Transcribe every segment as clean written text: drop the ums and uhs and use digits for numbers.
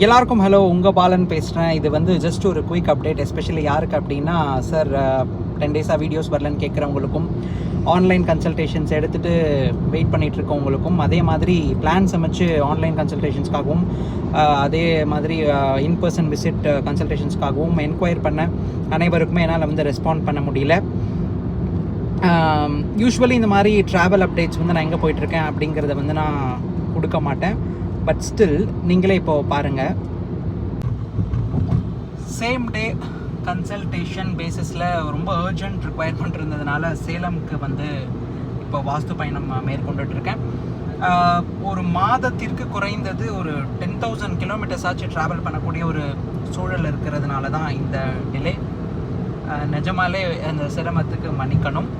எல்லாருக்கும் ஹலோ, உங்கள் பாலன் பேசுகிறேன். இது வந்து ஜஸ்ட் ஒரு குயிக் அப்டேட். எஸ்பெஷலி யாருக்கு அப்படின்னா, சார் 10 டேஸாக வீடியோஸ் வரலன்னு கேட்குறவங்களுக்கும், ஆன்லைன் கன்சல்டேஷன்ஸ் எடுத்துகிட்டு வெயிட் பண்ணிகிட்ருக்கவங்களுக்கும், அதே மாதிரி பிளான்ஸ் அமைச்சு ஆன்லைன் கன்சல்டேஷன்ஸ்க்காகவும், அதே மாதிரி இன்பர்சன் விசிட் கன்சல்டேஷன்ஸ்க்காகவும் என்கொயர் பண்ண அனைவருக்குமே என்னால் வந்து ரெஸ்பாண்ட் பண்ண முடியல. யூஸ்வலி இந்த மாதிரி ட்ராவல் அப்டேட்ஸ் வந்து நான் எங்கே போயிட்டுருக்கேன் அப்படிங்கிறத வந்து நான் கொடுக்க மாட்டேன். பட் ஸ்டில் நீங்களே இப்போது பாருங்கள், சேம் டே கன்சல்டேஷன் பேசிஸில் ரொம்ப அர்ஜென்ட் ரிக்வயர்மெண்ட் இருந்ததுனால சேலமுக்கு வந்து இப்போ வாஸ்து பயணம் மேற்கொண்டுட்ருக்கேன். ஒரு மாதத்திற்கு குறைந்தது ஒரு 10,000 கிலோமீட்டர்ஸ் ஆச்சு ட்ராவல் பண்ணக்கூடிய ஒரு சூழல் இருக்கிறதுனால தான் இந்த டிலே. நிஜமாலே அந்த சிரமத்துக்கு மன்னிக்கணும்.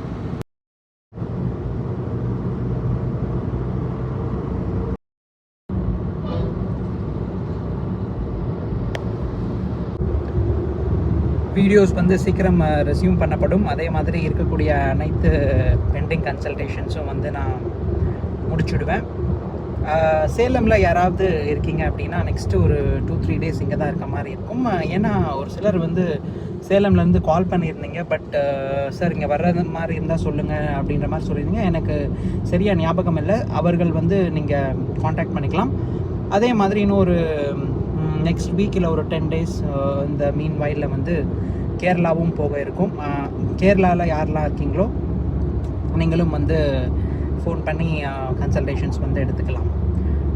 வீடியோஸ் வந்து சீக்கிரம் ரெஸ்யூம் பண்ணப்படும். அதே மாதிரி இருக்கக்கூடிய அனைத்து பெண்டிங் கன்சல்டேஷன்ஸும் வந்து நான் முடிச்சுடுவேன். சேலமில் யாராவது இருக்கீங்க அப்படின்னா நெக்ஸ்ட்டு ஒரு 2-3 டேஸ் இங்கே தான் இருக்க மாதிரி இருக்கும். ஏன்னா ஒரு சிலர் வந்து சேலம்லேருந்து கால் பண்ணியிருந்தீங்க, பட் சார் இங்கே வர்றது மாதிரி இருந்தால் சொல்லுங்கள் அப்படின்ற மாதிரி சொல்லியிருந்தீங்க. எனக்கு சரியாக ஞாபகம் இல்லை. அவர்கள் வந்து நீங்கள் காண்டாக்ட் பண்ணிக்கலாம். அதே மாதிரி இன்னும் ஒரு நெக்ஸ்ட் வீக்கில் ஒரு 10 டேஸ் இந்த மீன் வயலில் வந்து கேரளாவும் போக இருக்கும். கேரளாவில் யாரெல்லாம் இருக்கீங்களோ நீங்களும் வந்து ஃபோன் பண்ணி கன்சல்டேஷன்ஸ் வந்து எடுத்துக்கலாம்.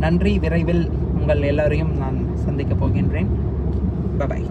நன்றி. விரைவில் உங்கள் எல்லோரையும் நான் சந்திக்க போகின்றேன். பை.